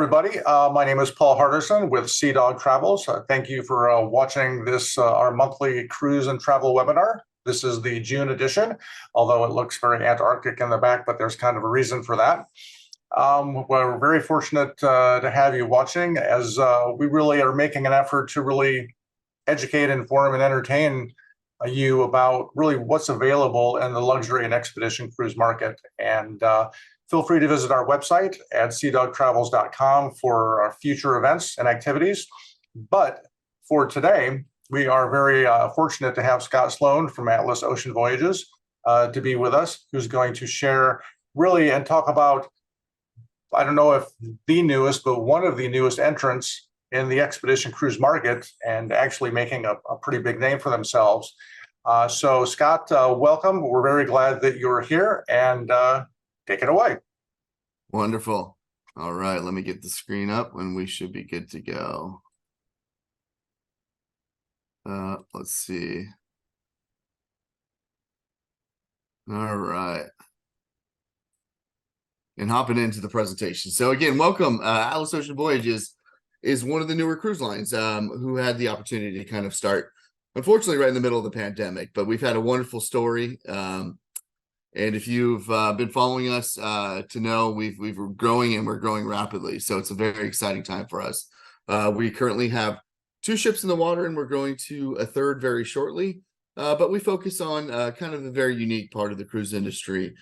everybody. My name is Paul Hardison with Seadog Travels. Thank you for watching this, our monthly cruise and travel webinar. This is the June edition, although it looks very Antarctic in the back, but there's kind of a reason for that. We're very fortunate to have you watching, as we really are making an effort to really educate, inform, and entertain you about really what's available in the luxury and expedition cruise market. And feel free to visit our website at seadogtravels.com for future events and activities. But for today, we are very fortunate to have Scott Sloan from Atlas Ocean Voyages to be with us, who's going to share really and talk about, I don't know if the newest, but one of the newest entrants in the expedition cruise market, and actually making a pretty big name for themselves. So Scott, welcome. We're very glad that you're here, and take it away. Wonderful. All right, let me get the screen up and we should be good to go. Let's see. All right. And hopping into the presentation. So again, welcome. Atlas Ocean Voyages is one of the newer cruise lines who had the opportunity to kind of start, unfortunately, right in the middle of the pandemic. But we've had a wonderful story. And if you've been following us to know, we're growing, and we're growing rapidly. So it's a very exciting time for us. We currently have 2 ships in the water, and we're going to a 3rd very shortly. But we focus on kind of a very unique part of the cruise industry.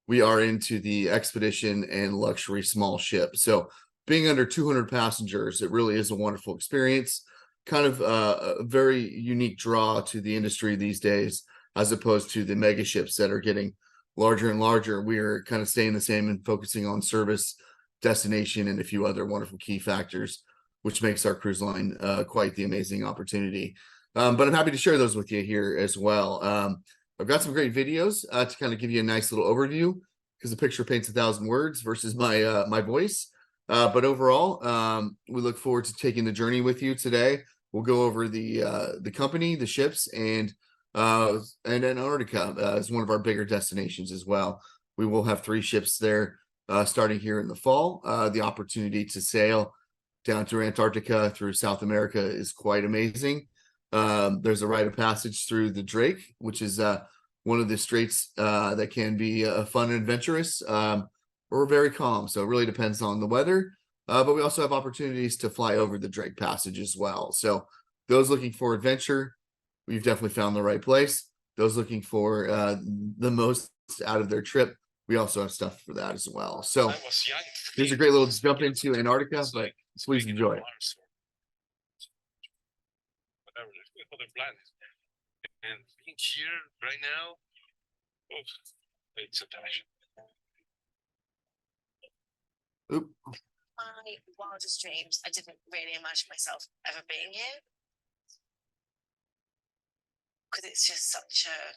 We are into the expedition and luxury small ship. So being under 200 passengers, it really is a wonderful experience. Kind of a very unique draw to the industry these days, as opposed to the mega ships that are getting larger and larger. We are kind of staying the same and focusing on service, destination, and a few other wonderful key factors, which makes our cruise line quite the amazing opportunity. But I'm happy to share those with you here as well. I've got some great videos to kind of give you a nice little overview, because the picture paints 1,000 words versus my my voice. But overall, we look forward to taking the journey with you today. We'll go over the company, the ships, and Antarctica is one of our bigger destinations as well. We will have 3 ships there starting here in the fall. The opportunity to sail down through Antarctica, through South America, is quite amazing. There's a rite of passage through the Drake, which is one of the straits that can be fun and adventurous, or very calm. So it really depends on the weather. But we also have opportunities to fly over the Drake Passage as well. So those looking for adventure, we've definitely found the right place. Those looking for the most out of their trip, we also have stuff for that as well. So here's a great little jump into Antarctica, but please enjoy it. And being here right now, it's a passion. Oop. My wildest dreams, I didn't really imagine myself ever being here, because it's just such a,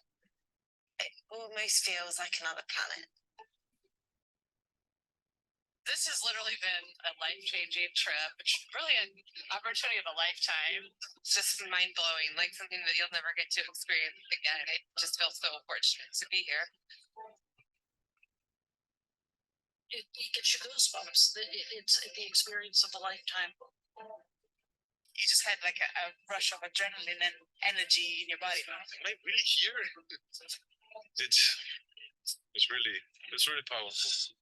it almost feels like another planet. This has literally been a life-changing trip. Really an opportunity of a lifetime. It's just mind-blowing, like something that you'll never get to experience again. I just feel so fortunate to be here. It gets you goosebumps. It's the experience of a lifetime. You just had like a rush of adrenaline and energy in your body. Am I really here? It's really powerful.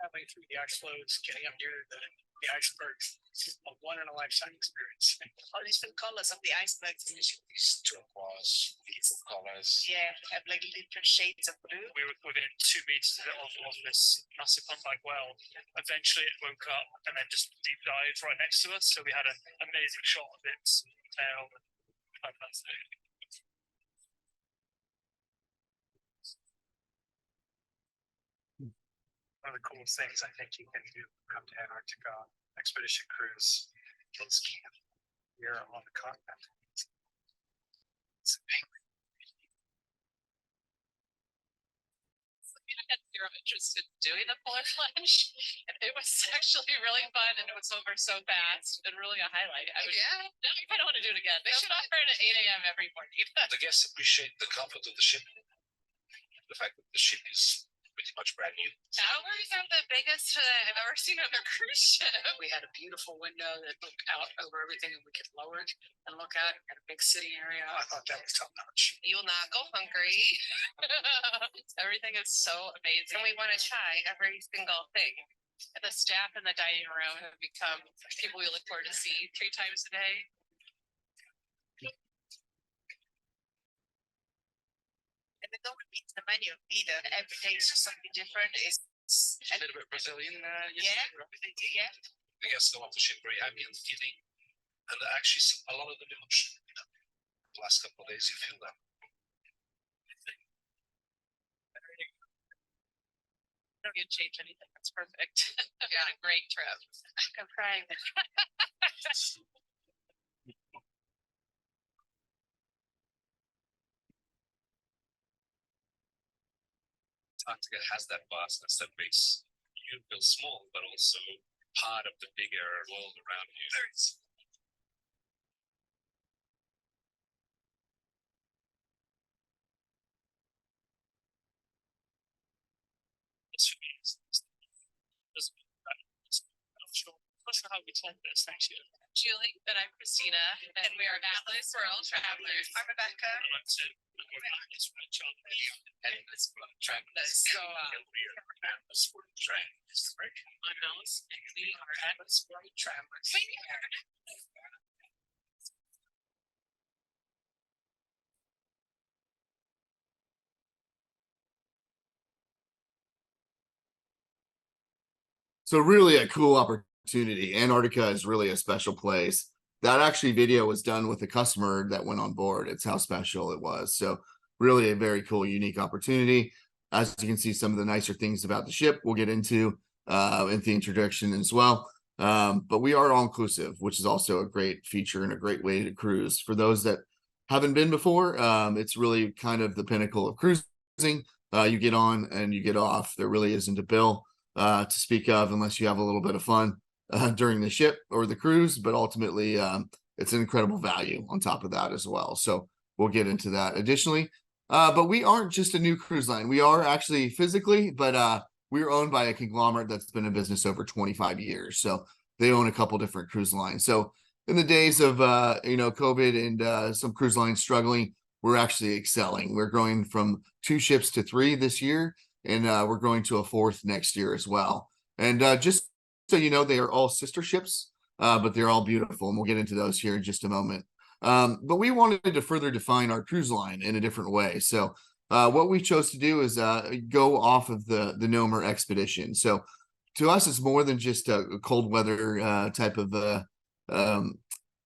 Traveling through the ice floes, getting up near the icebergs, it's a one-in-a-lifetime experience. All these different colors of the icebergs. These turquoise, beautiful colors. Yeah, have like different shades of blue. We were within 2 meters of this massive humpback whale. Eventually it woke up and then just deep dived right next to us. So we had an amazing shot of its tail. Fantastic. One of the coolest things I think you can do, come to Antarctica expedition cruise, is camp here on the continent. It's amazing. I had to you're interested in doing the polar plunge. It was actually really fun and it was over so fast and really a highlight. Now I kind of want to do it again. They should offer it at 8 a.m. every morning. The guests appreciate the comfort of the ship. The fact that the ship is pretty much brand new. Towers are the biggest I've ever seen on a cruise ship. We had a beautiful window that looked out over everything, and we could lower it and look out at a big city area. I thought that was top notch. You will not go hungry. Everything is so amazing. And we want to try every single thing. And the staff in the dining room have become people we look forward to see 3 times a day. And they don't repeat the menu either. Every day is just something different. It's A little bit Brazilian. yeah. The guests go off the ship very happy and feeling. And actually, a lot of them emotion. The last couple of days, you feel that. I don't need to change anything. That's perfect. I've got a great trip. I'm crying. Antarctica has that vastness that makes you feel small, but also part of the bigger world around you. I'm not sure how we told this next year. Julie and I'm Christina, and we are Atlas World Travelers. I'm Rebecca. And I'm Tim, and we're Atlas World Travelers. Atlas World Travelers. So, And we are Atlas World Travelers. I'm Alice, and we are Atlas World Travelers. So really a cool opportunity. Antarctica is really a special place. That actually video was done with a customer that went on board. It's how special it was. So really a very cool, unique opportunity. As you can see, some of the nicer things about the ship we'll get into in the introduction as well. But we are all inclusive, which is also a great feature and a great way to cruise. For those that haven't been before, it's really kind of the pinnacle of cruising. You get on and you get off. There really isn't a bill to speak of unless you have a little bit of fun during the ship or the cruise, but ultimately it's an incredible value on top of that as well. So we'll get into that additionally. But we aren't just a new cruise line. We are actually physically, but we're owned by a conglomerate that's been in business over 25 years. So they own a couple different cruise lines. So in the days of COVID and some cruise lines struggling, we're actually excelling. We're growing from 2 ships to 3 this year, and we're going to a 4th next year as well. And just so you know, they are all sister ships, but they're all beautiful, and we'll get into those here in just a moment. But we wanted to further define our cruise line in a different way. So what we chose to do is go off of the Nomer expedition. So to us, it's more than just a cold weather type of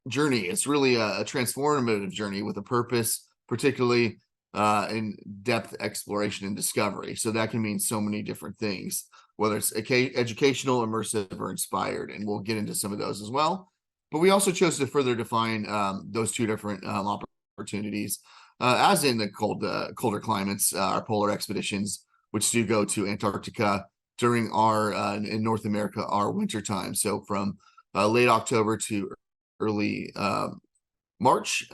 journey. It's really a transformative journey with a purpose, particularly in depth exploration and discovery. So that can mean so many different things, whether it's educational, immersive, or inspired. And we'll get into some of those as well. But we also chose to further define those 2 different opportunities, as in the colder climates, our polar expeditions, which do go to Antarctica during our, in North America, our winter time. So from late October to early March.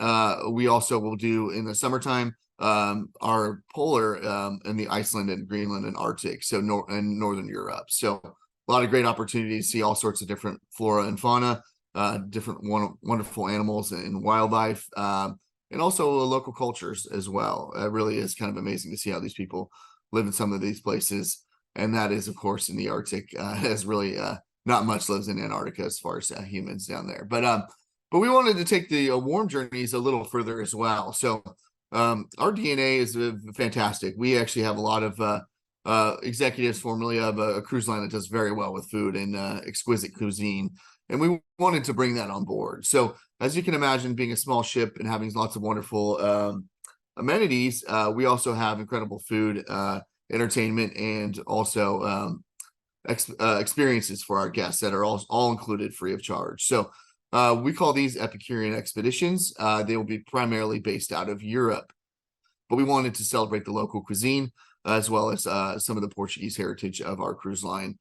We also will do in the summertime our polar in the Iceland and Greenland and Arctic, so and Northern Europe. So a lot of great opportunities to see all sorts of different flora and fauna, different wonderful animals and wildlife, and also local cultures as well. It really is kind of amazing to see how these people live in some of these places. And that is, of course, in the Arctic, as really not much lives in Antarctica as far as humans down there. But we wanted to take the warm journeys a little further as well. So our DNA is fantastic. We actually have a lot of executives formerly of a cruise line that does very well with food and exquisite cuisine. And we wanted to bring that on board. So as you can imagine, being a small ship and having lots of wonderful amenities, we also have incredible food, entertainment, and also experiences for our guests that are all included free of charge. So we call these Epicurean expeditions. They will be primarily based out of Europe, but we wanted to celebrate the local cuisine as well as some of the Portuguese heritage of our cruise line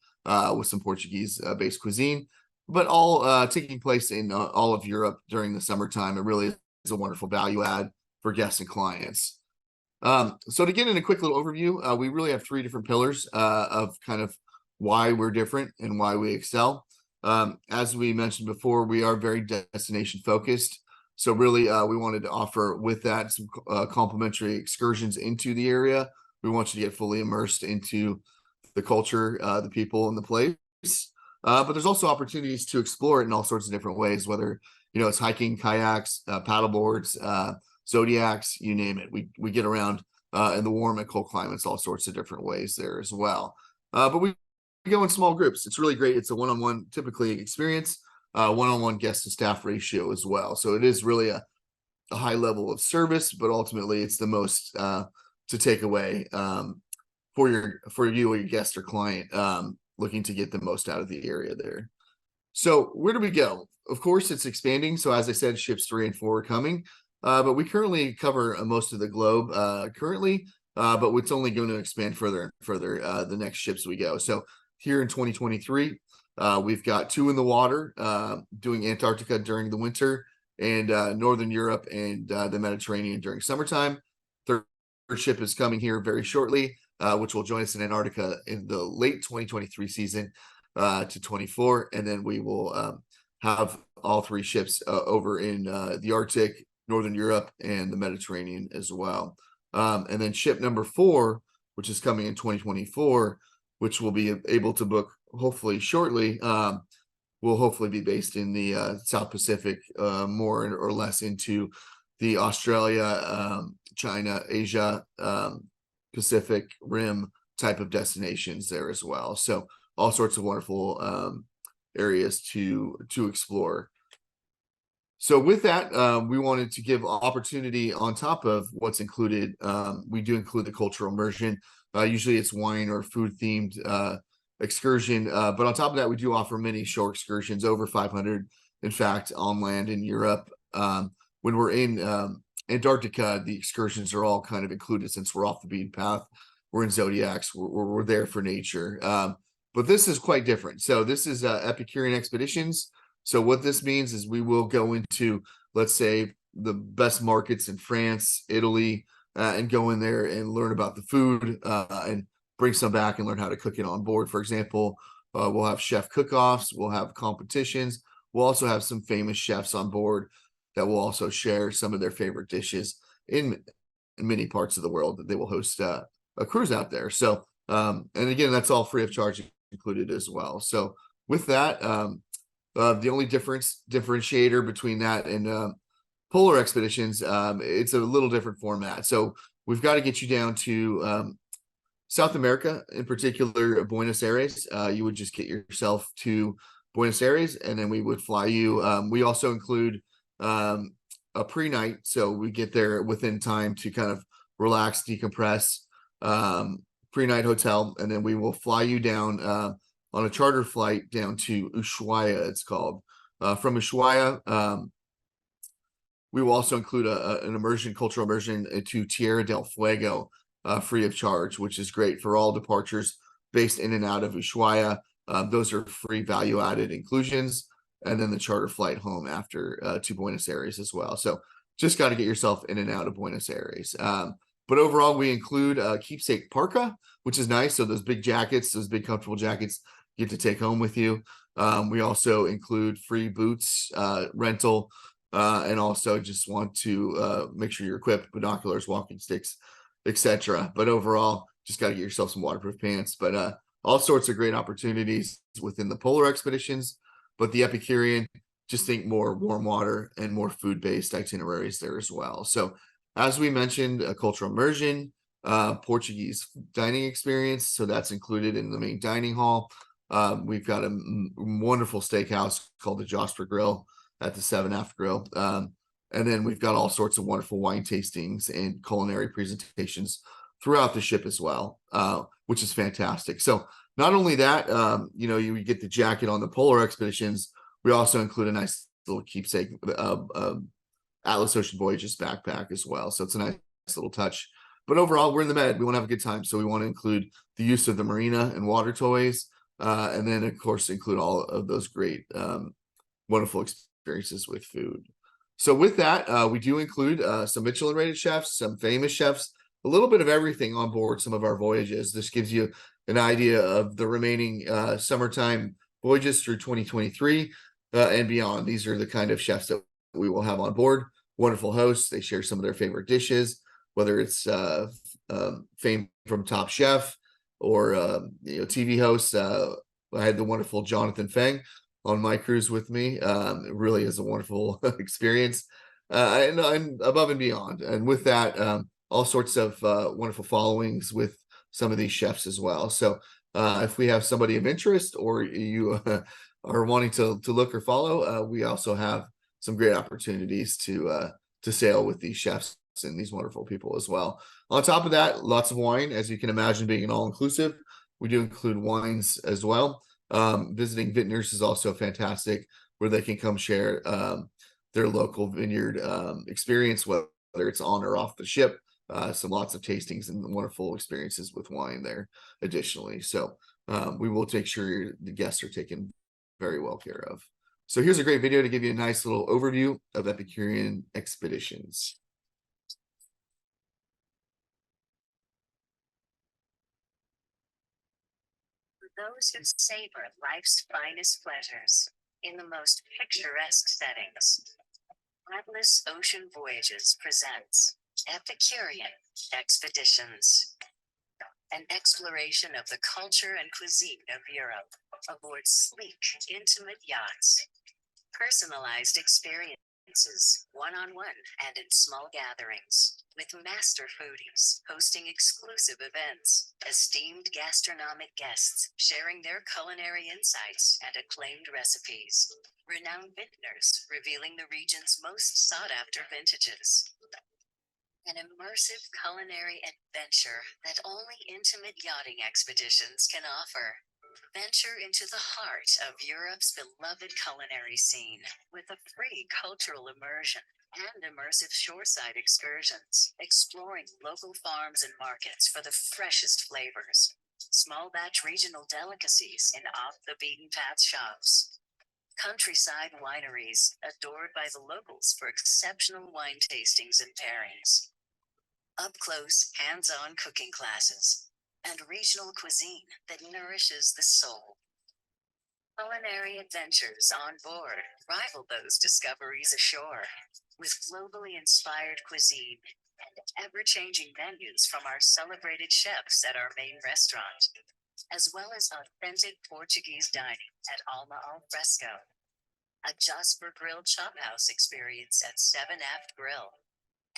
with some Portuguese based cuisine, but all taking place in all of Europe during the summertime. It really is a wonderful value add for guests and clients. So to get in a quick little overview, we really have three different pillars of kind of why we're different and why we excel. As we mentioned before, we are very destination focused. So really, we wanted to offer with that some complimentary excursions into the area. We want you to get fully immersed into the culture, the people, and the place. But there's also opportunities to explore it in all sorts of different ways, whether it's hiking, kayaks, paddle boards, zodiacs, you name it. We get around in the warm and cold climates all sorts of different ways there as well. But we go in small groups. It's really great. It's a one-on-one typically experience, one-on-one guest to staff ratio as well. So it is really a high level of service, but ultimately it's the most to take away for you or your guest or client looking to get the most out of the area there. So where do we go? Of course, it's expanding. So as I said, ships 3 and 4 are coming. But we currently cover most of the globe currently, but it's only going to expand further and further the next ships we go. So here in 2023, we've got 2 in the water doing Antarctica during the winter and Northern Europe and the Mediterranean during summertime. Third ship is coming here very shortly, which will join us in Antarctica in the late 2023 season to 24. And then we will have all 3 ships over in the Arctic, Northern Europe, and the Mediterranean as well. And then ship number 4, which is coming in 2024, which will be able to book hopefully shortly, will hopefully be based in the South Pacific, more or less into the Australia, China, Asia, Pacific Rim type of destinations there as well. So all sorts of wonderful areas to explore. So with that, we wanted to give opportunity on top of what's included. We do include the cultural immersion. Usually it's wine or food themed excursion. But on top of that, we do offer many shore excursions, over 500, in fact, on land in Europe. When we're in Antarctica, the excursions are all kind of included since we're off the beaten path. We're in zodiacs. We're there for nature. But this is quite different. So this is Epicurean expeditions. So what this means is we will go into, let's say, the best markets in France, Italy, and go in there and learn about the food and bring some back and learn how to cook it on board. For example, we'll have chef cook-offs, we'll have competitions. We'll also have some famous chefs on board that will also share some of their favorite dishes in many parts of the world that they will host a cruise out there. So, and again, that's all free of charge included as well. So with that, the only differentiator between that and polar expeditions, it's a little different format. So we've got to get you down to South America, in particular, Buenos Aires. You would just get yourself to Buenos Aires, and then we would fly you. We also include a pre-night, so we get there within time to kind of relax, decompress, pre-night hotel, and then we will fly you down on a charter flight down to Ushuaia, it's called. From Ushuaia, we will also include an cultural immersion to Tierra del Fuego, free of charge, which is great for all departures based in and out of Ushuaia. Those are free value-added inclusions, and then the charter flight home after to Buenos Aires as well. So just got to get yourself in and out of Buenos Aires. But overall, we include keepsake parka, which is nice. So those big jackets, those big comfortable jackets, you get to take home with you. We also include free boots rental, and also just want to make sure you're equipped, binoculars, walking sticks, etc. But overall, just got to get yourself some waterproof pants. But all sorts of great opportunities within the polar expeditions. But the Epicurean, just think more warm water and more food-based itineraries there as well. So as we mentioned, a cultural immersion, Portuguese dining experience. So that's included in the main dining hall. We've got a wonderful steakhouse called the Josper Grill at the 7 Aft Grill. And then we've got all sorts of wonderful wine tastings and culinary presentations throughout the ship as well, which is fantastic. So not only that, you get the jacket on the polar expeditions. We also include a nice little keepsake Atlas Ocean Voyages backpack as well. So it's a nice little touch But overall, we're in the Med. We want to have a good time. So we want to include the use of the marina and water toys. And then, of course, include all of those great, wonderful experiences with food. So with that, we do include some Michelin-rated chefs, some famous chefs, a little bit of everything on board some of our voyages. This gives you an idea of the remaining summertime voyages through 2023 and beyond. These are the kind of chefs that we will have on board. Wonderful hosts. They share some of their favorite dishes, whether it's fame from Top Chef or TV hosts. I had the wonderful Jonathan Feng on my cruise with me. It really is a wonderful experience, and above and beyond. And with that, all sorts of wonderful followings with some of these chefs as well. So if we have somebody of interest, or you are wanting to look or follow, we also have some great opportunities to sail with these chefs and these wonderful people as well. On top of that, lots of wine, as you can imagine, being an all-inclusive. We do include wines as well. Visiting vintners is also fantastic, where they can come share their local vineyard experience, whether it's on or off the ship. Some lots of tastings and wonderful experiences with wine there additionally. So we will take sure the guests are taken very well care of. So here's a great video to give you a nice little overview of Epicurean expeditions. Those who savor life's finest pleasures in the most picturesque settings, Atlas Ocean Voyages presents Epicurean Expeditions, an exploration of the culture and cuisine of Europe aboard sleek, intimate yachts. Personalized experiences, one-on-one and in small gatherings, with master foodies hosting exclusive events, esteemed gastronomic guests sharing their culinary insights and acclaimed recipes, renowned vintners revealing the region's most sought-after vintages. An immersive culinary adventure that only intimate yachting expeditions can offer. Venture into the heart of Europe's beloved culinary scene with a free cultural immersion and immersive shoreside excursions, exploring local farms and markets for the freshest flavors, small batch regional delicacies in off-the-beaten-path shops, countryside wineries adored by the locals for exceptional wine tastings and pairings, up-close, hands-on cooking classes, and regional cuisine that nourishes the soul. Culinary adventures on board rival those discoveries ashore, with globally inspired cuisine and ever-changing menus from our celebrated chefs at our main restaurant, as well as authentic Portuguese dining at Alma al Fresco, a Jasper Grill Chop House experience at 7 Aft Grill,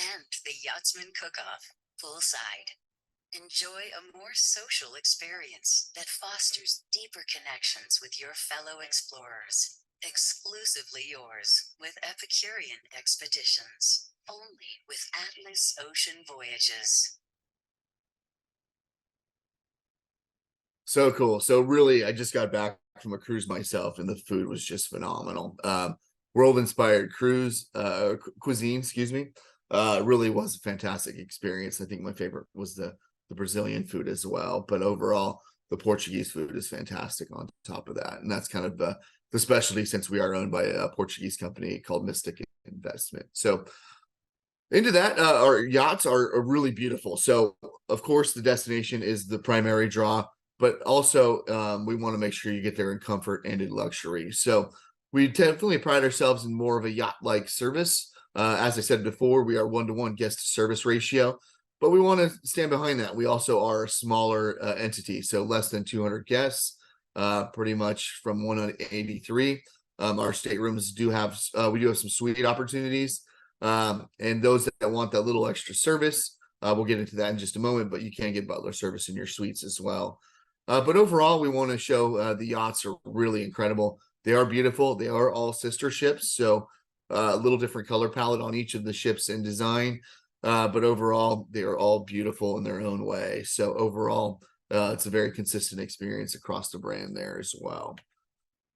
and the Yachtsman Cook-Off poolside. Enjoy a more social experience that fosters deeper connections with your fellow explorers. Exclusively yours with Epicurean Expeditions, only with Atlas Ocean Voyages. So cool. So really, I just got back from a cruise myself, and the food was just phenomenal. World-inspired cruise cuisine, excuse me, really was a fantastic experience. I think my favorite was the Brazilian food as well, but overall the Portuguese food is fantastic on top of that, and that's kind of the specialty, since we are owned by a Portuguese company called Mystic Investment. So into that, our yachts are really beautiful. So of course the destination is the primary draw, but also we want to make sure you get there in comfort and in luxury. So we definitely pride ourselves in more of a yacht-like service. As I said before, we are 1-to-1 guest to service ratio, but we want to stand behind that. We also are a smaller entity, so less than 200 guests, pretty much from 183. Our staterooms do have, we do have some suite opportunities, and those that want that little extra service, we'll get into that in just a moment, but you can get butler service in your suites as well. But overall, we want to show the yachts are really incredible. They are beautiful. They are all sister ships, so a little different color palette on each of the ships in design. But overall, they are all beautiful in their own way. So overall, it's a very consistent experience across the brand there as well.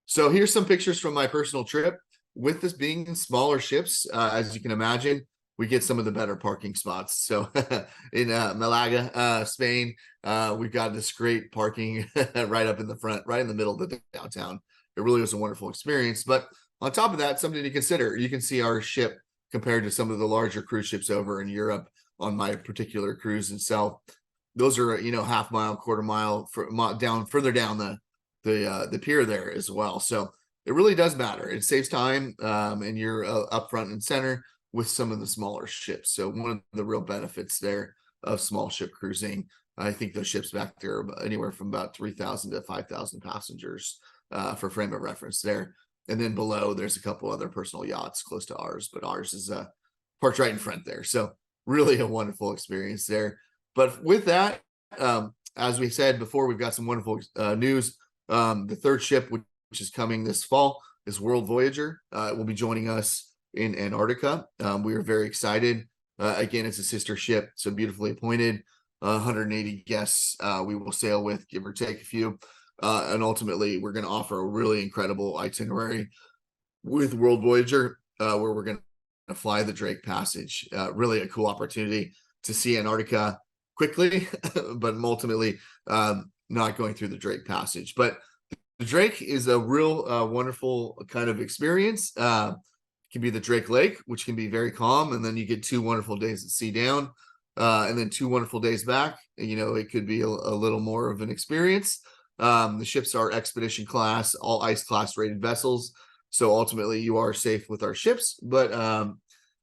So here's some pictures from my personal trip. With this being in smaller ships, as you can imagine, we get some of the better parking spots. So in Malaga, Spain, we've got this great parking right up in the front, right in the middle of the downtown. It really was a wonderful experience. But on top of that, something to consider, you can see our ship compared to some of the larger cruise ships over in Europe on my particular cruise itself. Those are, half mile, quarter mile down further down the pier there as well. So it really does matter. It saves time, and you're up front and center with some of the smaller ships. So one of the real benefits there of small ship cruising, I think those ships back there are anywhere from about 3,000 to 5,000 passengers for frame of reference there. And then below, there's a couple other personal yachts close to ours, but ours is parked right in front there. So really a wonderful experience there. But with that, as we said before, we've got some wonderful news. The third ship, which is coming this fall, is World Voyager. It will be joining us in Antarctica. We are very excited. Again, it's a sister ship, so beautifully appointed. 180 guests we will sail with, give or take a few. And ultimately, we're going to offer a really incredible itinerary with World Voyager, where we're going to fly the Drake Passage. Really a cool opportunity to see Antarctica quickly, but ultimately not going through the Drake Passage. But the Drake is a real wonderful kind of experience. It can be the Drake Lake, which can be very calm, and then you get 2 wonderful days at sea down, and then 2 wonderful days back. It could be a little more of an experience. The ships are expedition class, all ice class rated vessels. So ultimately you are safe with our ships, but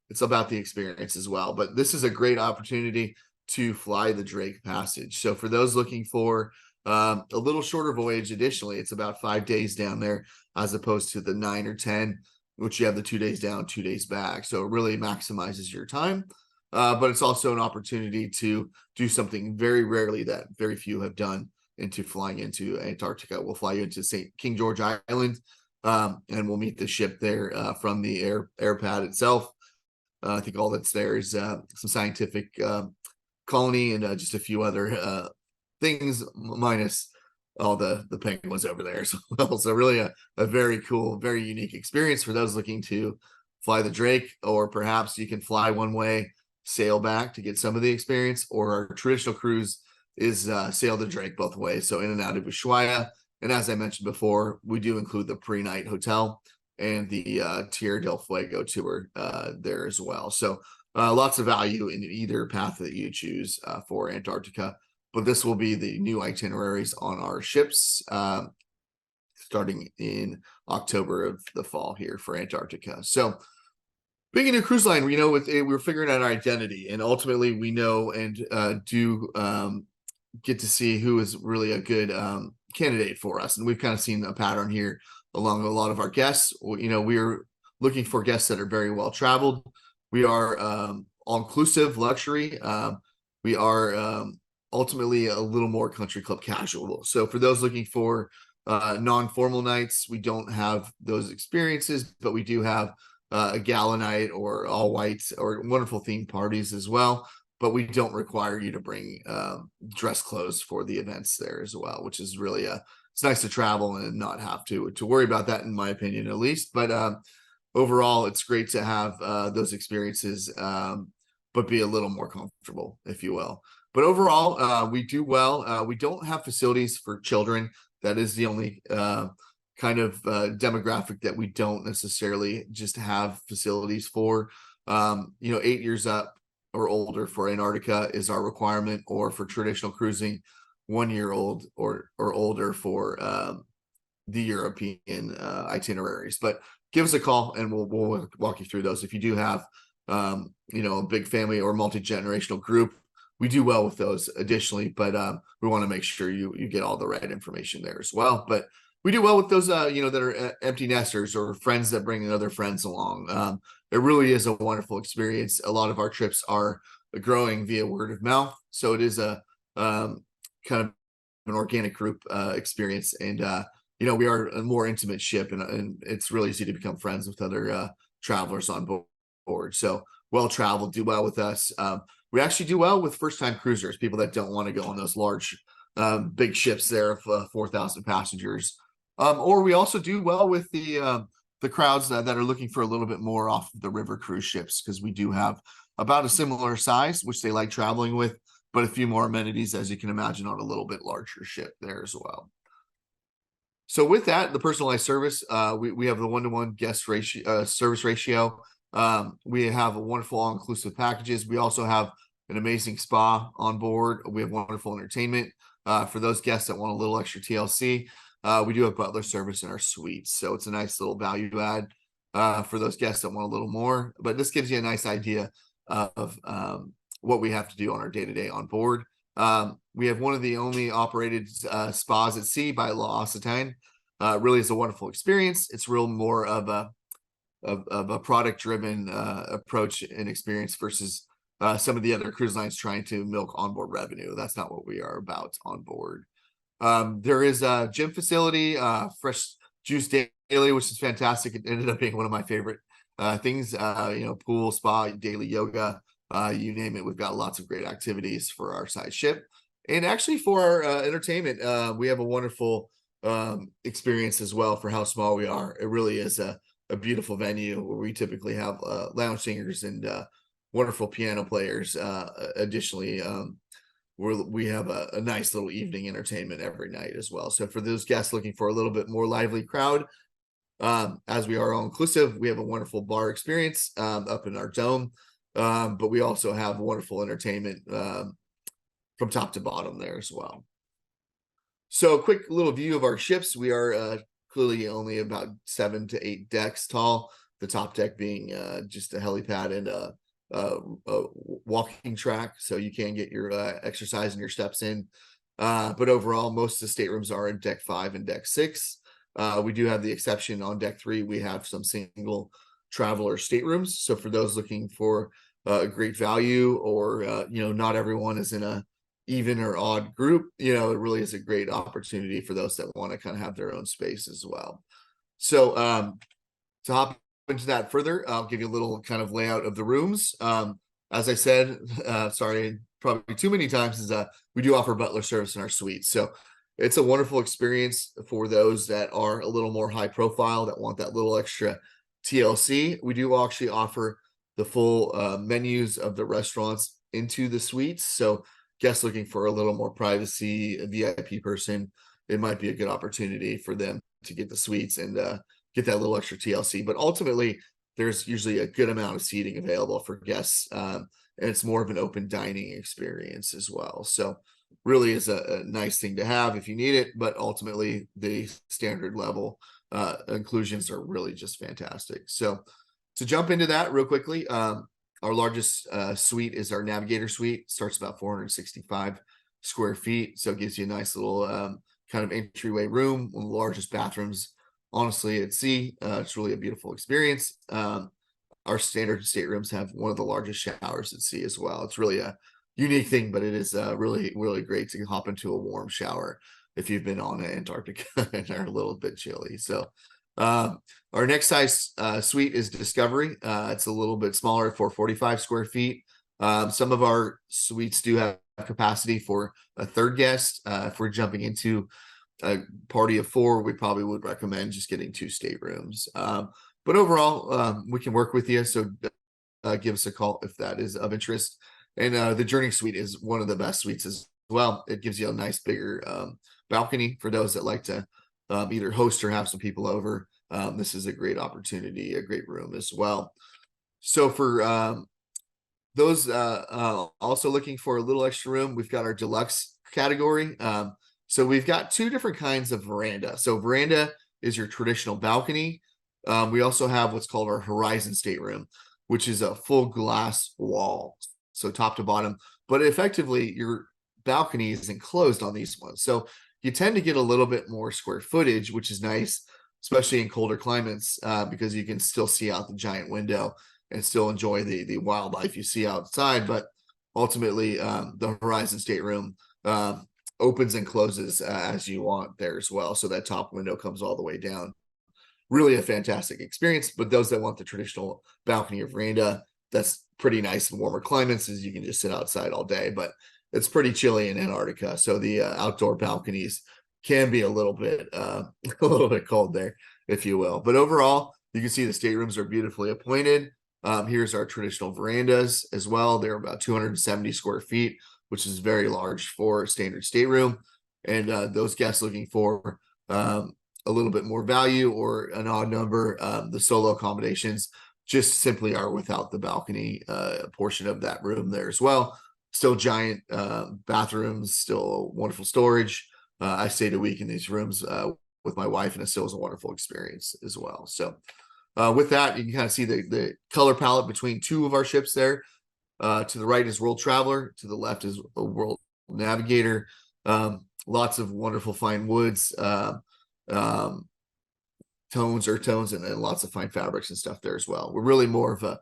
it's about the experience as well. But this is a great opportunity to fly the Drake Passage. So for those looking for a little shorter voyage, additionally, it's about 5 days down there as opposed to the 9 or 10, which you have the 2 days down, 2 days back. So it really maximizes your time. But it's also an opportunity to do something very rarely that very few have done, into flying into Antarctica. We'll fly you into King George Island, and we'll meet the ship there from the air pad itself. I think all that's there is some scientific colony and just a few other things, minus all the penguins over there. So really a very cool, very unique experience for those looking to fly the Drake, or perhaps you can fly one way, sail back to get some of the experience, or our traditional cruise is sail the Drake both ways, so in and out of Ushuaia. And as I mentioned before, we do include the pre-night hotel and the Tierra del Fuego tour there as well. So lots of value in either path that you choose for Antarctica. But this will be the new itineraries on our ships starting in October of the fall here for Antarctica. So being a new cruise line, we're figuring out our identity, and ultimately we know and do get to see who is really a good candidate for us. And we've kind of seen a pattern here along a lot of our guests. We're looking for guests that are very well traveled. We are all-inclusive luxury. We are ultimately a little more country club casual. So for those looking for non-formal nights, we don't have those experiences, but we do have a gala night or all whites or wonderful themed parties as well. But we don't require you to bring dress clothes for the events there as well, which is really it's nice to travel and not have to worry about that, in my opinion, at least. But overall, it's great to have those experiences, but be a little more comfortable, if you will. But overall, we do well. We don't have facilities for children. That is the only kind of demographic that we don't necessarily just have facilities for. 8 years up or older for Antarctica is our requirement, or for traditional cruising, 1 year old or older for the European itineraries. But give us a call and we'll walk you through those. If you do have a big family or multi-generational group, we do well with those additionally, but we want to make sure you get all the right information there as well. But we do well with those that are empty nesters or friends that bring other friends along. It really is a wonderful experience. A lot of our trips are growing via word of mouth, so it is a kind of an organic group experience. And we are a more intimate ship, and it's really easy to become friends with other travelers on board. So well traveled, do well with us. We actually do well with first-time cruisers, people that don't want to go on those large, big ships there of 4,000 passengers. Or we also do well with the the crowds that are looking for a little bit more off the river cruise ships, because we do have about a similar size, which they like traveling with, but a few more amenities, as you can imagine, on a little bit larger ship there as well. So with that, the personalized service, we have the one-to-one guest ratio, service ratio. We have a wonderful all-inclusive packages. We also have an amazing spa on board. We have wonderful entertainment. For those guests that want a little extra TLC, we do have butler service in our suites. So it's a nice little value add for those guests that want a little more. But this gives you a nice idea of what we have to do on our day-to-day on board. We have one of the only operated spas at sea by L'Occitane. Really is a wonderful experience. It's real more of a product-driven approach and experience versus some of the other cruise lines trying to milk onboard revenue. That's not what we are about on board. There is a gym facility, fresh juice daily, which is fantastic. It ended up being one of my favorite things. Pool, spa, daily yoga, you name it. We've got lots of great activities for our size ship. And actually for our entertainment, we have a wonderful experience as well for how small we are. It really is a beautiful venue where we typically have lounge singers and wonderful piano players. Additionally, we have a nice little evening entertainment every night as well. So for those guests looking for a little bit more lively crowd, as we are all inclusive, we have a wonderful bar experience up in our dome, but we also have wonderful entertainment from top to bottom there as well. So a quick little view of our ships. We are clearly only about 7 to 8 decks tall, the top deck being just a helipad and a walking track, so you can get your exercise and your steps in. But overall, most of the staterooms are in deck 5 and deck 6. We do have the exception on deck 3. We have some single traveler staterooms. So for those looking for a great value, or not everyone is in a even or odd group, it really is a great opportunity for those that want to kind of have their own space as well. So to hop into that further, I'll give you a little kind of layout of the rooms. As I said, sorry, probably too many times, is we do offer butler service in our suites. So it's a wonderful experience for those that are a little more high profile, that want that little extra TLC. We do actually offer the full menus of the restaurants into the suites. So guests looking for a little more privacy, a VIP person, it might be a good opportunity for them to get the suites and get that little extra TLC. But ultimately, there's usually a good amount of seating available for guests, and it's more of an open dining experience as well. So really is a nice thing to have if you need it, but ultimately the standard level inclusions are really just fantastic. So to jump into that real quickly, our largest suite is our Navigator suite. Starts about 465 square feet. So it gives you a nice little kind of entryway room, one of the largest bathrooms, honestly, at sea. It's really a beautiful experience. Our standard staterooms have one of the largest showers at sea as well. It's really a unique thing, but it is really, really great to hop into a warm shower if you've been on Antarctica and are a little bit chilly. So our next size suite is Discovery. It's a little bit smaller at 445 square feet. Some of our suites do have capacity for a third guest. If we're jumping into a party of 4, we probably would recommend just getting 2 staterooms. But overall, we can work with you. So give us a call if that is of interest. And the Journey Suite is one of the best suites as well. It gives you a nice bigger balcony for those that like to either host or have some people over. This is a great opportunity, a great room as well. So for those also looking for a little extra room, we've got our deluxe category. So we've got 2 different kinds of veranda. So veranda is your traditional balcony. We also have what's called our Horizon stateroom, which is a full glass wall, so top to bottom, but effectively your balcony is enclosed on these ones. So you tend to get a little bit more square footage, which is nice, especially in colder climates, because you can still see out the giant window and still enjoy the wildlife you see outside. But ultimately, the Horizon stateroom opens and closes as you want there as well. So that top window comes all the way down. Really a fantastic experience. But those that want the traditional balcony or veranda, that's pretty nice in warmer climates, as you can just sit outside all day. But it's pretty chilly in Antarctica, so the outdoor balconies can be a little bit cold there, if you will. But overall, You can see the staterooms are beautifully appointed. Here's our traditional verandas as well. They're about 270 square feet, which is very large for a standard stateroom. And those guests looking for a little bit more value or an odd number, the solo accommodations just simply are without the balcony portion of that room there as well. Still giant bathrooms, still wonderful storage. I stayed a week in these rooms with my wife, and it still was a wonderful experience as well. So with that, you can kind of see the color palette between two of our ships there. To the right is World Traveler, to the left is a World Navigator. Lots of wonderful fine woods, tones, earth tones, and lots of fine fabrics and stuff there as well. We're really more of a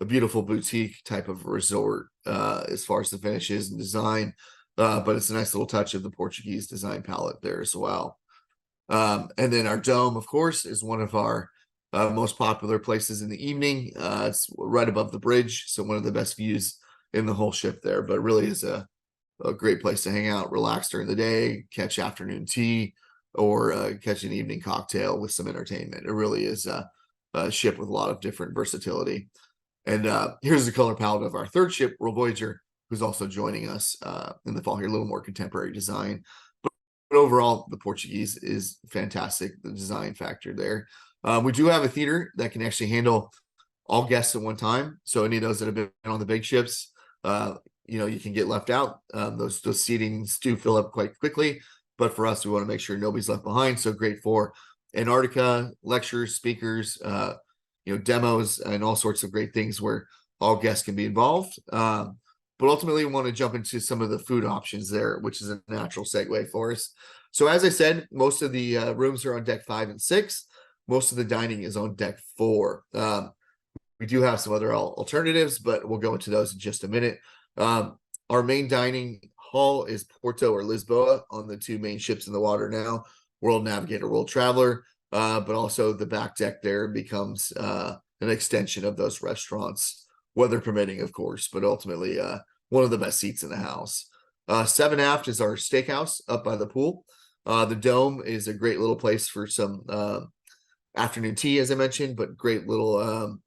beautiful boutique type of resort as far as the finishes and design, but it's a nice little touch of the Portuguese design palette there as well. And then our dome, of course, is one of our most popular places in the evening. It's right above the bridge, so one of the best views in the whole ship there, but really is a great place to hang out, relax during the day, catch afternoon tea, or catch an evening cocktail with some entertainment. It really is a ship with a lot of different versatility. And here's the color palette of our third ship, World Voyager, who's also joining us in the fall here. A little more contemporary design, but overall, the Portuguese is fantastic. The design factor there. We do have a theater that can actually handle all guests at one time. So any of those that have been on the big ships, you can get left out. Those seatings do fill up quite quickly, but for us, we want to make sure nobody's left behind. So great for Antarctica, lectures, speakers, demos, and all sorts of great things where all guests can be involved. But ultimately, we want to jump into some of the food options there, which is a natural segue for us. So as I said, most of the rooms are on deck 5 and 6. Most of the dining is on deck 4. We do have some other alternatives, but we'll go into those in just a minute. Our main dining hall is Porto or Lisboa on the two main ships in the water now, World Navigator, World Traveler, but also the back deck there becomes an extension of those restaurants, weather permitting, of course, but ultimately one of the best seats in the house. 7 aft is our steakhouse up by the pool. The dome is a great little place for some afternoon tea, as I mentioned, but great little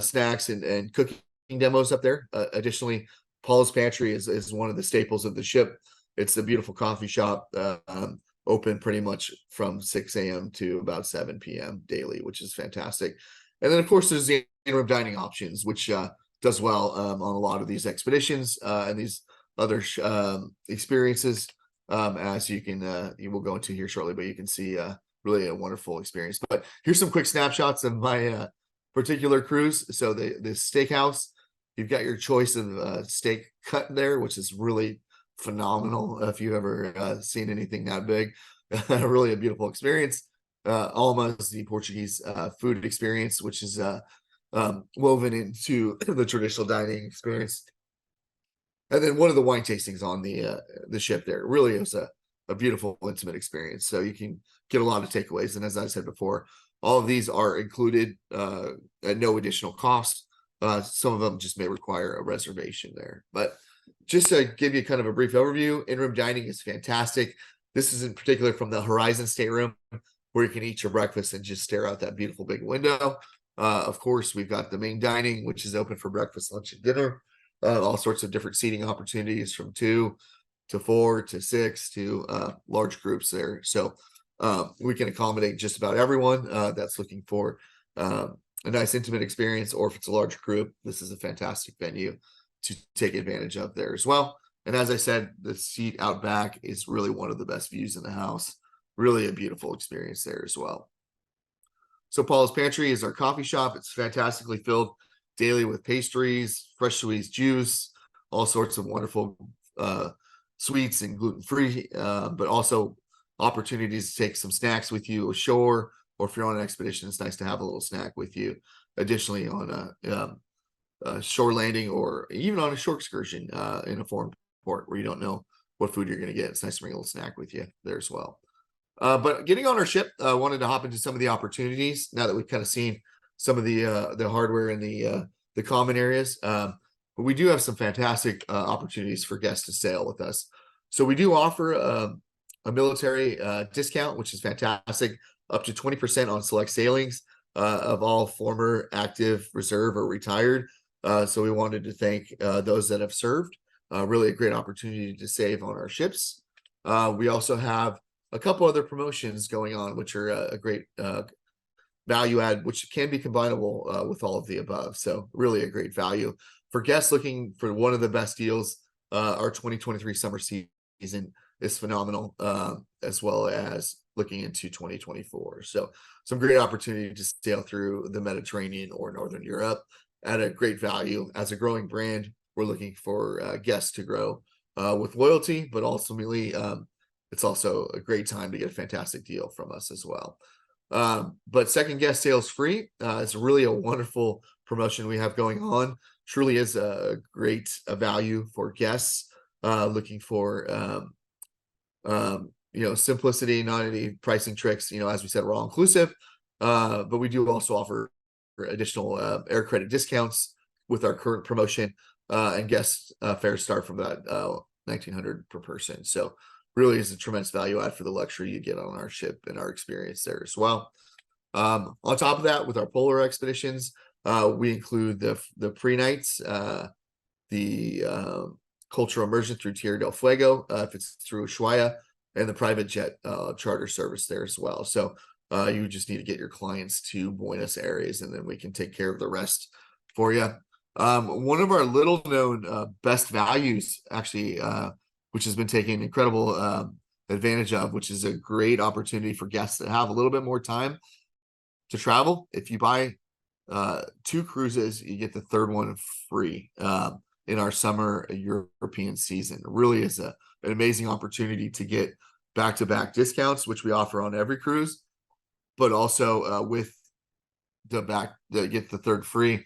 snacks and cooking demos up there. Additionally, Paul's Pantry is one of the staples of the ship. It's a beautiful coffee shop, open pretty much from 6 a.m. to about 7 p.m. daily, which is fantastic. And then, of course, there's the in-room dining options, which does well on a lot of these expeditions and these other experiences, as you will go into here shortly, but you can see really a wonderful experience. But here's some quick snapshots of my particular cruise. So the steakhouse, you've got your choice of steak cut there, which is really phenomenal. If you've ever seen anything that big, really a beautiful experience. Alma is the Portuguese food experience, which is woven into the traditional dining experience. And then one of the wine tastings on the ship there really is a beautiful, intimate experience. So you can get a lot of takeaways. And as I said before, all of these are included at no additional cost. Some of them just may require a reservation there. But just to give you kind of a brief overview, in-room dining is fantastic. This is in particular from the Horizon stateroom, where you can eat your breakfast and just stare out that beautiful big window. Of course, we've got the main dining, which is open for breakfast, lunch, and dinner. All sorts of different seating opportunities from 2 to 4 to 6 to large groups there. So we can accommodate just about everyone that's looking for a nice intimate experience, or if it's a large group, this is a fantastic venue to take advantage of there as well. And as I said, the seat out back is really one of the best views in the house. Really a beautiful experience there as well. So Paul's Pantry is our coffee shop. It's fantastically filled daily with pastries, fresh squeezed juice, all sorts of wonderful sweets and gluten-free, but also opportunities to take some snacks with you ashore, or if you're on an expedition, it's nice to have a little snack with you. Additionally, on a shore landing or even on a shore excursion in a foreign port where you don't know what food you're going to get, it's nice to bring a little snack with you there as well. But getting on our ship, I wanted to hop into some of the opportunities now that we've kind of seen some of the hardware in the common areas. But we do have some fantastic opportunities for guests to sail with us. So we do offer a military discount, which is fantastic, up to 20% on select sailings. of all former active reserve or retired. So we wanted to thank those that have served. Really a great opportunity to save on our ships. We also have a couple other promotions going on, which are a great value add, which can be combinable with all of the above. So really a great value for guests looking for one of the best deals. Our 2023 summer season is phenomenal, as well as looking into 2024. So some great opportunity to sail through the Mediterranean or Northern Europe at a great value. As a growing brand, we're looking for guests to grow with loyalty, but ultimately it's also a great time to get a fantastic deal from us as well. But second guest sales free. It's really a wonderful promotion we have going on. Truly is a great value for guests looking for simplicity, not any pricing tricks. As we said, we're all inclusive, but we do also offer additional air credit discounts with our current promotion, and guest fares start from that $1,900 per person. So really is a tremendous value add for the luxury you get on our ship and our experience there as well. On top of that, with our polar expeditions, we include the pre-nights, the cultural immersion through Tierra del Fuego, if it's through Ushuaia, and the private jet charter service there as well. So you just need to get your clients to Buenos Aires, and then we can take care of the rest for you. One of our little known best values, actually, which has been taken incredible advantage of, which is a great opportunity for guests that have a little bit more time to travel. If you buy 2 cruises, you get the third one free in our summer European season. It really is an amazing opportunity to get back-to-back discounts, which we offer on every cruise, but also with get the third free.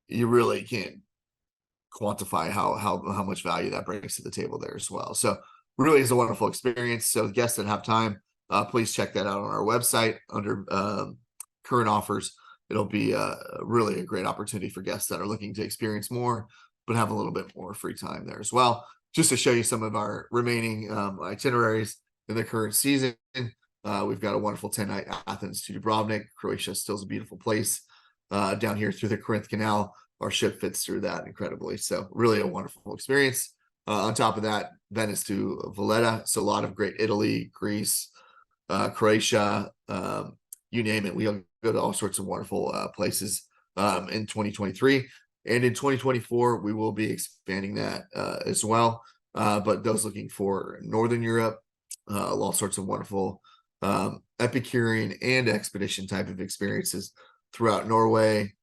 You really can't quantify how much value that brings to the table there as well. So really is a wonderful experience. So guests that have time, please check that out on our website under current offers. It'll be really a great opportunity for guests that are looking to experience more, but have a little bit more free time there as well. Just to show you some of our remaining itineraries in the current season. We've got a wonderful 10-night Athens to Dubrovnik. Croatia still is a beautiful place. Down here through the Corinth Canal, our ship fits through that incredibly. So really a wonderful experience. On top of that, Venice to Valletta. So a lot of great Italy, Greece, Croatia, you name it. We'll go to all sorts of wonderful places in 2023. And in 2024, we will be expanding that as well. But those looking for Northern Europe, all sorts of wonderful Epicurean and expedition type of experiences throughout Norway,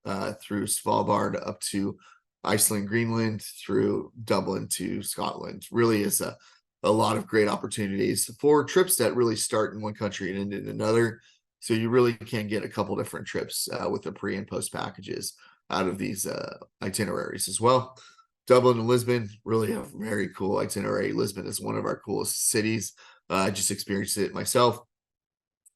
through Svalbard up to Iceland, Greenland, through Dublin to Scotland. Really is a lot of great opportunities for trips that really start in one country and end in another. So you really can get a couple different trips with the pre and post packages out of these itineraries as well. Dublin and Lisbon, really a very cool itinerary. Lisbon is one of our coolest cities. I just experienced it myself.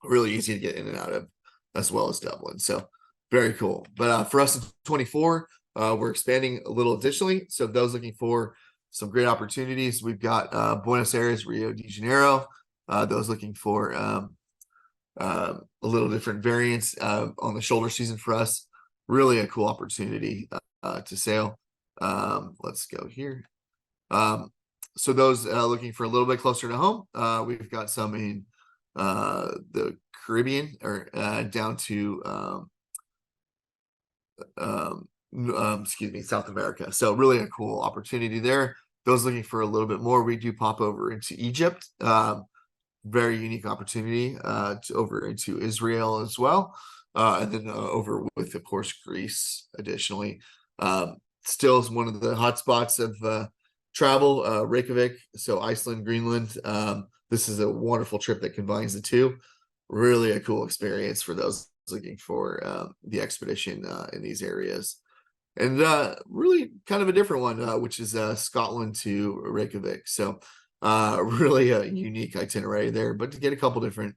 Really easy to get in and out of, as well as Dublin. So very cool. But for us in 24, we're expanding a little additionally. So those looking for some great opportunities, we've got Buenos Aires, Rio de Janeiro. Those looking for a little different variants on the shoulder season for us. Really a cool opportunity to sail. Let's go here. So those looking for a little bit closer to home, we've got some in the Caribbean or down to South America. So really a cool opportunity there. Those looking for a little bit more, we do pop over into Egypt. Very unique opportunity over into Israel as well. And then over with, of course, Greece additionally. Still is one of the hot spots of travel, Reykjavik. So Iceland, Greenland. This is a wonderful trip that combines the two. Really a cool experience for those looking for the expedition in these areas. And really kind of a different one, which is Scotland to Reykjavik. So really a unique itinerary there, but to get a couple different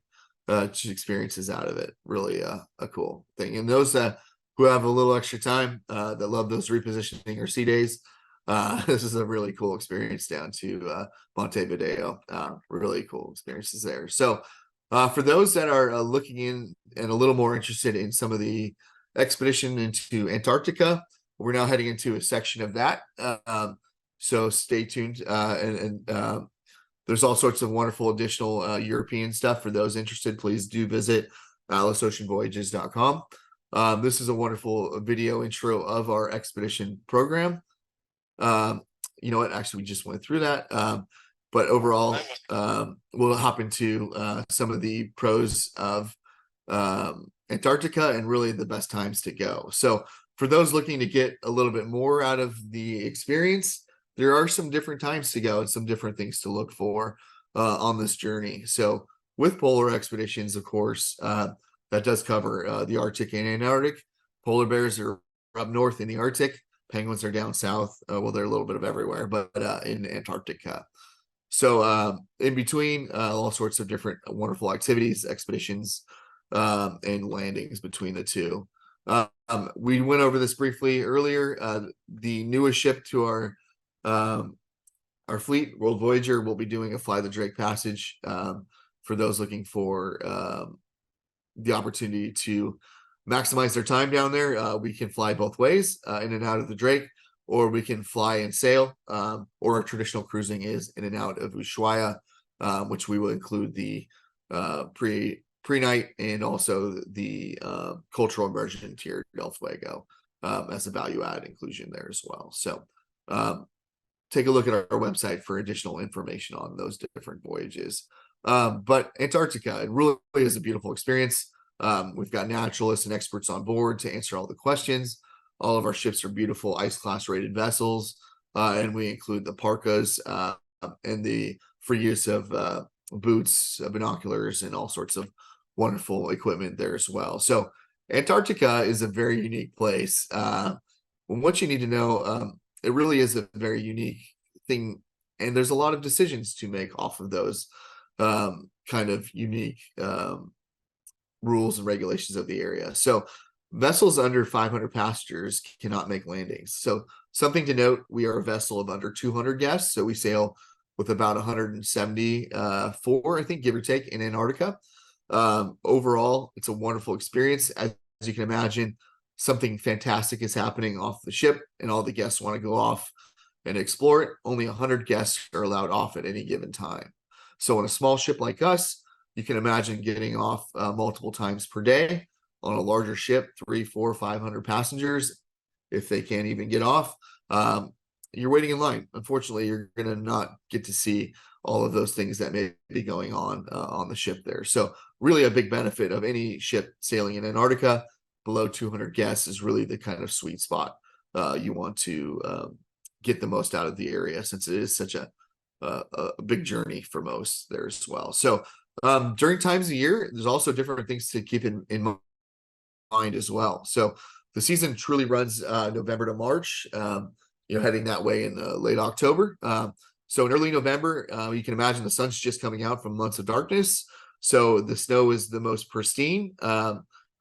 experiences out of it, really a cool thing. And those who have a little extra time that love those repositioning or sea days, this is a really cool experience down to Montevideo. Really cool experiences there. So For those that are looking in and a little more interested in some of the expedition into Antarctica, we're now heading into a section of that. So stay tuned. There's all sorts of wonderful additional European stuff. For those interested, please do visit AtlasOceanVoyages.com. This is a wonderful video intro of our expedition program. You know what? Actually, we just went through that. But overall, we'll hop into some of the pros of Antarctica and really the best times to go. So for those looking to get a little bit more out of the experience, there are some different times to go and some different things to look for on this journey. So with polar expeditions, of course, that does cover the Arctic and Antarctic. Polar bears are up north in the Arctic. Penguins are down south. Well, they're a little bit of everywhere, but in Antarctica. So in between, all sorts of different wonderful activities, expeditions, and landings between the two. We went over this briefly earlier. The newest ship to our fleet, World Voyager, will be doing a Fly the Drake passage for those looking for the opportunity to maximize their time down there. We can fly both ways, in and out of the Drake, or we can fly and sail, or our traditional cruising is in and out of Ushuaia, which we will include the pre-night and also the cultural immersion tier Del Fuego as a value-add inclusion there as well. So take a look at our website for additional information on those different voyages. But Antarctica, it really is a beautiful experience. We've got naturalists and experts on board to answer all the questions. All of our ships are beautiful ice class rated vessels, and we include the parkas and the free use of boots, binoculars, and all sorts of wonderful equipment there as well. So Antarctica is a very unique place. What you need to know, it really is a very unique thing, and there's a lot of decisions to make off of those kind of unique rules and regulations of the area. So vessels under 500 passengers cannot make landings. So something to note, we are a vessel of under 200 guests. So we sail with about 174, I think, give or take, in Antarctica. Overall, it's a wonderful experience. As you can imagine, something fantastic is happening off the ship and all the guests want to go off and explore it. Only 100 guests are allowed off at any given time. So on a small ship like us, you can imagine getting off multiple times per day. On a larger ship, 300, 400, 500 passengers, if they can't even get off, you're waiting in line. Unfortunately, you're going to not get to see all of those things that may be going on the ship there. So really a big benefit of any ship sailing in Antarctica below 200 guests is really the kind of sweet spot you want to get the most out of the area, since it is such a big journey for most there as well. So during times of year, there's also different things to keep in mind as well. So the season truly runs November to March, heading that way in late October. So in early November, you can imagine the sun's just coming out from months of darkness. So the snow is the most pristine.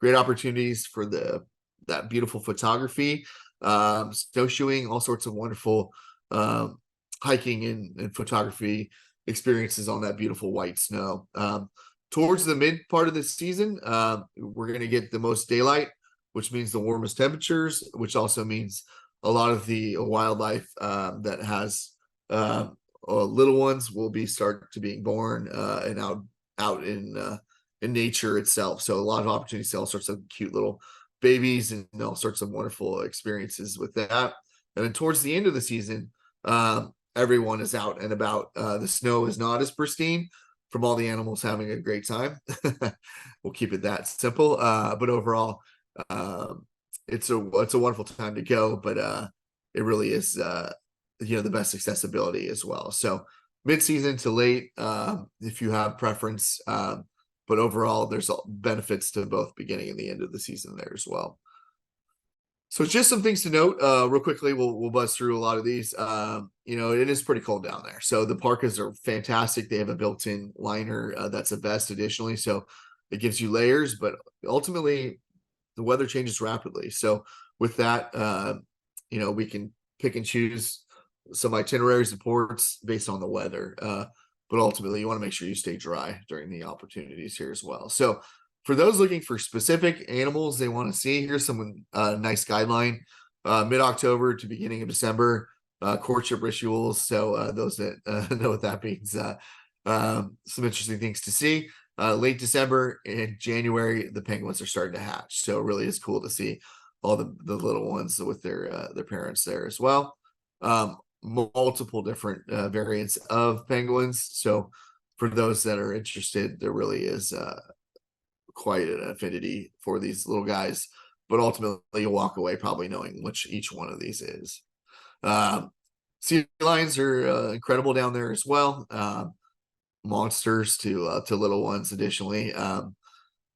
Great opportunities for that beautiful photography, snowshoeing, all sorts of wonderful hiking and photography experiences on that beautiful white snow. Towards the mid part of the season, we're going to get the most daylight, which means the warmest temperatures, which also means a lot of the wildlife that has little ones will start to being born and out in nature itself. So a lot of opportunities to all sorts of cute little babies and all sorts of wonderful experiences with that. And then towards the end of the season, everyone is out and about. The snow is not as pristine from all the animals having a great time. We'll keep it that simple. But overall, it's a wonderful time to go, but it really is the best accessibility as well. So mid-season to late, if you have preference, but overall there's benefits to both beginning and the end of the season there as well. So just some things to note real quickly. We'll buzz through a lot of these. It is pretty cold down there. So the parkas are fantastic. They have a built-in liner that's a vest additionally. So it gives you layers, but ultimately the weather changes rapidly. So with that, we can pick and choose some itineraries and ports based on the weather. but ultimately you want to make sure you stay dry during the opportunities here as well. So for those looking for specific animals they want to see, here's some nice guideline. Mid-October to beginning of December, courtship rituals. So those that know what that means, some interesting things to see. Late December and January, the penguins are starting to hatch. So it really is cool to see all the little ones with their parents there as well. Multiple different variants of penguins. So for those that are interested, there really is quite an affinity for these little guys, but ultimately you'll walk away probably knowing which each one of these is. Sea lions are incredible down there as well. Monsters to little ones additionally,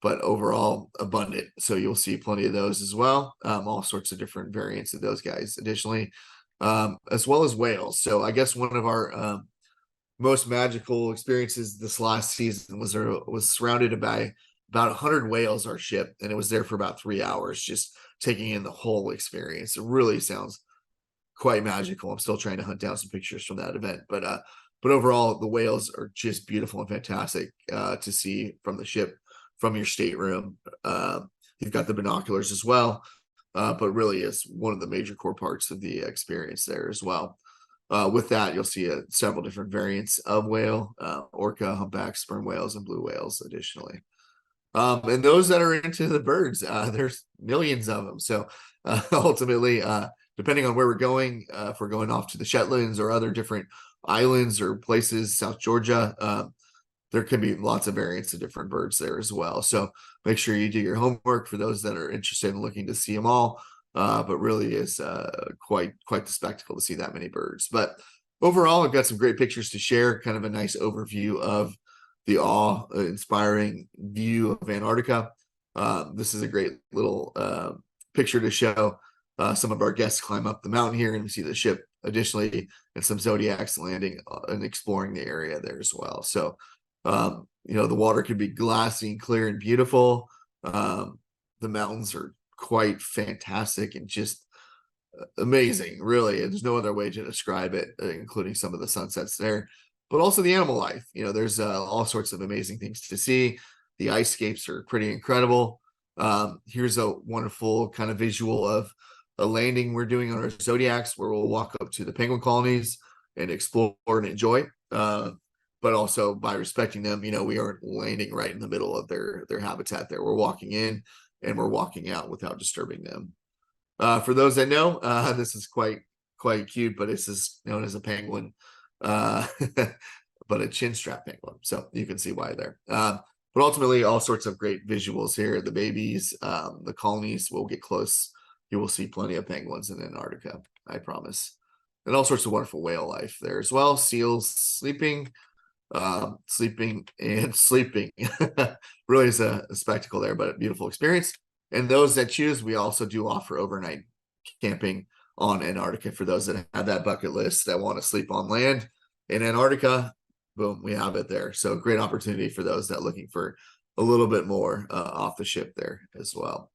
but overall abundant. So you'll see plenty of those as well. All sorts of different variants of those guys additionally, as well as whales. So I guess one of our most magical experiences this last season was surrounded by about 100 whales, our ship, and it was there for about 3 hours, just taking in the whole experience. It really sounds quite magical. I'm still trying to hunt down some pictures from that event, but overall, the whales are just beautiful and fantastic to see from the ship, from your stateroom. You've got the binoculars as well, but really is one of the major core parts of the experience there as well. With that, you'll see several different variants of whale, orca, humpback, sperm whales, and blue whales additionally. And those that are into the birds, there's millions of them. So ultimately, depending on where we're going, if we're going off to the Shetlands or other different islands or places, South Georgia, there can be lots of variants of different birds there as well. So make sure you do your homework for those that are interested in looking to see them all. But really is quite the spectacle to see that many birds. But overall, I've got some great pictures to share, kind of a nice overview of the awe-inspiring view of Antarctica. This is a great little picture to show some of our guests climb up the mountain here, and we see the ship additionally, and some Zodiacs landing and exploring the area there as well. So, the water could be glassy and clear and beautiful. The mountains are quite fantastic and just amazing, really. There's no other way to describe it, including some of the sunsets there, but also the animal life. There's all sorts of amazing things to see. The ice scapes are pretty incredible. Here's a wonderful kind of visual of a landing we're doing on our Zodiacs, where we'll walk up to the penguin colonies and explore and enjoy. But also by respecting them, we aren't landing right in the middle of their habitat there. We're walking in and we're walking out without disturbing them. For those that know, this is quite cute, but this is known as a penguin, but a chin strap penguin. So you can see why there. But ultimately, all sorts of great visuals here. The babies, the colonies will get close. You will see plenty of penguins in Antarctica, I promise. And all sorts of wonderful whale life there as well. Seals sleeping and sleeping. Really is a spectacle there, but a beautiful experience. And those that choose, we also do offer overnight camping on Antarctica for those that have that bucket list that want to sleep on land in Antarctica. Boom, we have it there. So great opportunity for those that are looking for a little bit more off the ship there as well.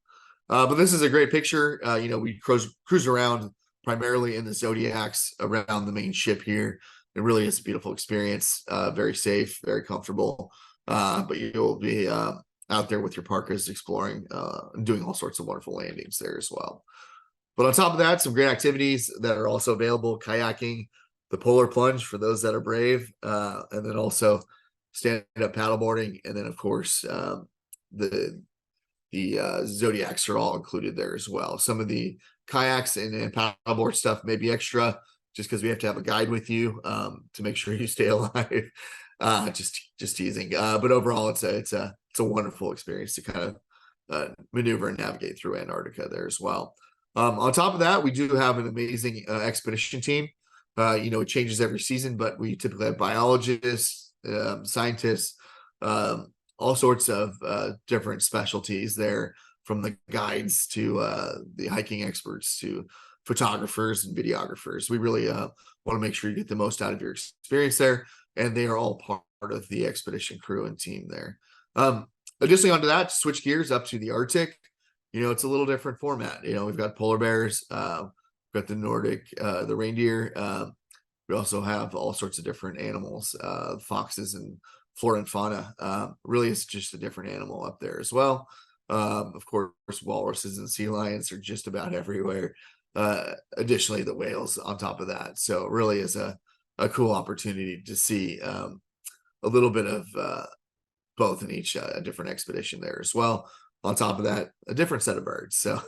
But this is a great picture. We cruise around primarily in the Zodiacs around the main ship here. It really is a beautiful experience, very safe, very comfortable. But you'll be out there with your parkas exploring and doing all sorts of wonderful landings there as well. But on top of that, some great activities that are also available: kayaking, the polar plunge for those that are brave, and then also stand-up paddleboarding, and then of course the Zodiacs are all included there as well. Some of the kayaks and paddleboard stuff may be extra, just because we have to have a guide with you to make sure you stay alive. Just teasing. But overall, it's a wonderful experience to kind of maneuver and navigate through Antarctica there as well. On top of that, we do have an amazing expedition team. It changes every season, but we typically have biologists, scientists, all sorts of different specialties there, from the guides to the hiking experts to photographers and videographers. We really want to make sure you get the most out of your experience there, and they are all part of the expedition crew and team there. Additionally, onto that, switch gears up to the Arctic. It's a little different format. We've got polar bears, we've got the Nordic, the reindeer, We also have all sorts of different animals, foxes and flora and fauna. Really, it's just a different animal up there as well. Of course, walruses and sea lions are just about everywhere. Additionally, the whales on top of that. So it really is a cool opportunity to see a little bit of both in each different expedition there as well. On top of that, a different set of birds. So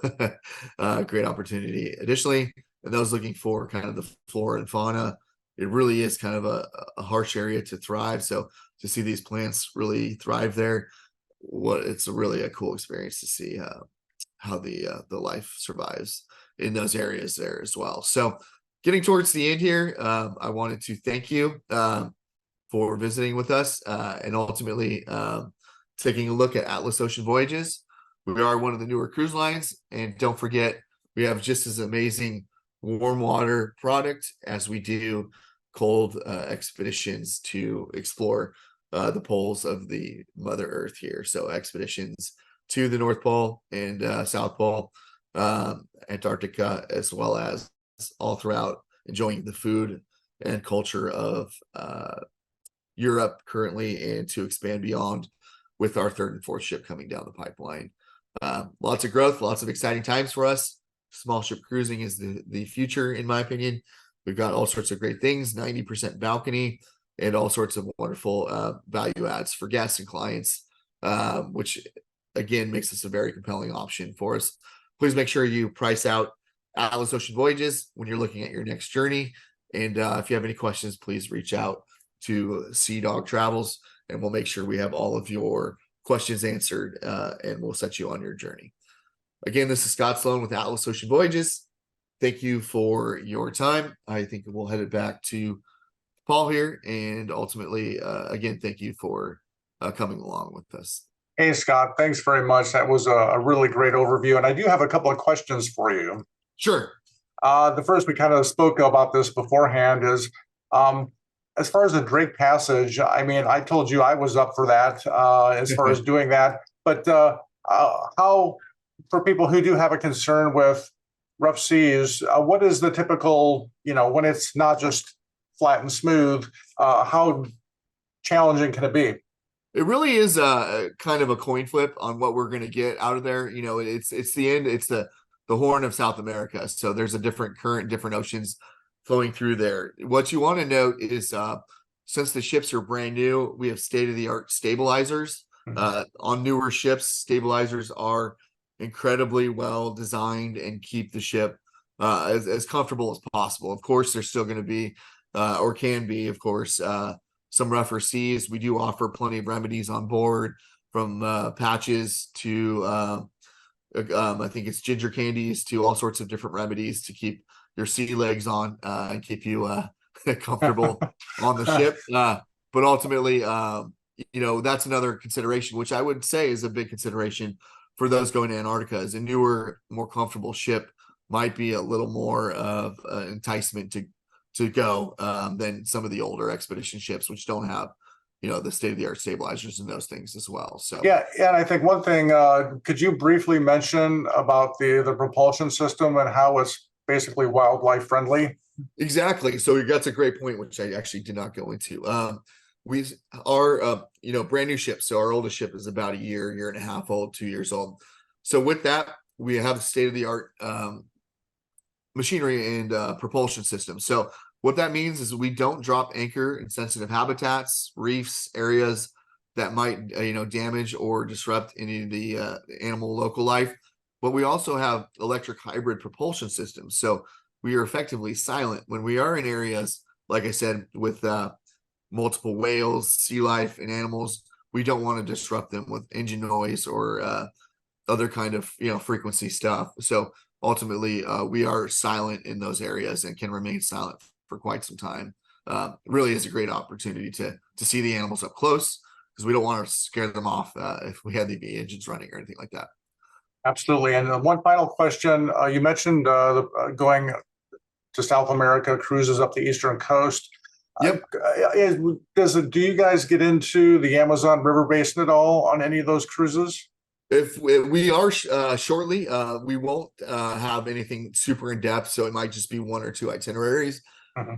great opportunity. Additionally, and those looking for kind of the flora and fauna, it really is kind of a harsh area to thrive. So to see these plants really thrive there, it's really a cool experience to see how the life survives in those areas there as well. So getting towards the end here, I wanted to thank you for visiting with us and ultimately taking a look at Atlas Ocean Voyages. We are one of the newer cruise lines, and don't forget, we have just as amazing warm water product as we do cold expeditions to explore the poles of the Mother Earth here. So expeditions to the North Pole and South Pole, Antarctica, as well as all throughout, enjoying the food and culture of Europe currently, and to expand beyond with our third and fourth ship coming down the pipeline. Lots of growth, lots of exciting times for us. Small ship cruising is the future, in my opinion. We've got all sorts of great things, 90% balcony, and all sorts of wonderful value adds for guests and clients, which again makes this a very compelling option for us. Please make sure you price out Atlas Ocean Voyages when you're looking at your next journey. And if you have any questions, please reach out to Seadog Travels, and we'll make sure we have all of your questions answered, and we'll set you on your journey. Again, this is Scott Sloan with Atlas Ocean Voyages. Thank you for your time. I think we'll head it back to Paul here, and ultimately, again, thank you for coming along with us. Hey, Scott, thanks very much. That was a really great overview. And I do have a couple of questions for you. Sure. The first, we kind of spoke about this beforehand, is as far as the Drake Passage, I mean, I told you I was up for that as far as doing that. But how, for people who do have a concern with rough seas, what is the typical, when it's not just flat and smooth, how challenging can it be? It really is kind of a coin flip on what we're going to get out of there. It's the end. It's the Horn of South America. So there's a different current, different oceans flowing through there. What you want to note is since the ships are brand new, we have state-of-the-art stabilizers. On newer ships, stabilizers are incredibly well designed and keep the ship as comfortable as possible. Of course, there's still going to be or can be, of course, some rougher seas. We do offer plenty of remedies on board, from patches to I think it's ginger candies, to all sorts of different remedies to keep your sea legs on and keep you comfortable on the ship. But ultimately, that's another consideration, which I would say is a big consideration for those going to Antarctica. Is a newer, more comfortable ship might be a little more of an enticement to go than some of the older expedition ships, which don't have the state-of-the-art stabilizers and those things as well. So yeah, and I think one thing, could you briefly mention about the propulsion system and how it's basically wildlife friendly? Exactly. So that's a great point, which I actually did not go into. We are brand new ships. So our oldest ship is about a year and a half old, 2 years old. So with that, we have state-of-the-art machinery and propulsion system. So what that means is we don't drop anchor in sensitive habitats, reefs, areas that might damage or disrupt any of the animal local life. But we also have electric hybrid propulsion systems. So we are effectively silent when we are in areas, like I said, with multiple whales, sea life, and animals. We don't want to disrupt them with engine noise or other kind of frequency stuff. So ultimately, we are silent in those areas and can remain silent for quite some time. Really is a great opportunity to see the animals up close, because we don't want to scare them off if we had the engines running or anything like that. Absolutely. And one final question. You mentioned going to South America, cruises up the eastern coast. Yep. Do you guys get into the Amazon River Basin at all on any of those cruises? If we are shortly, we won't have anything super in depth, so it might just be one or two itineraries.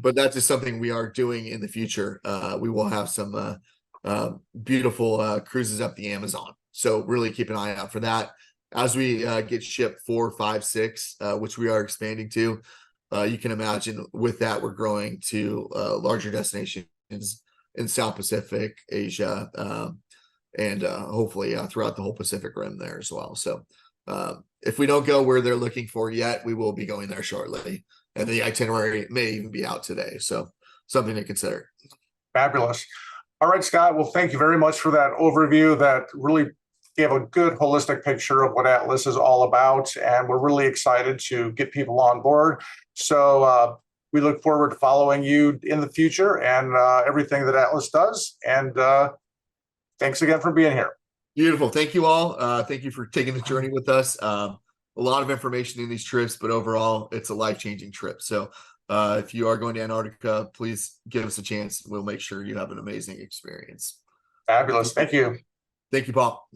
but that's just something we are doing in the future. We will have some beautiful cruises up the Amazon. So really keep an eye out for that. As we get ship 4, 5, 6, which we are expanding to, you can imagine with that we're growing to larger destinations in South Pacific, Asia, and hopefully throughout the whole Pacific Rim there as well. So if we don't go where they're looking for yet, we will be going there shortly, and the itinerary may even be out today. So something to consider. Fabulous. All right, Scott. Well, thank you very much for that overview. That really gave a good holistic picture of what Atlas is all about, and we're really excited to get people on board. So we look forward to following you in the future and everything that Atlas does. And thanks again for being here. Beautiful. Thank you all. Thank you for taking the journey with us. A lot of information in these trips, but overall, it's a life-changing trip. So if you are going to Antarctica, please give us a chance. We'll make sure you have an amazing experience. Fabulous. Thank you. Thank you, Paul.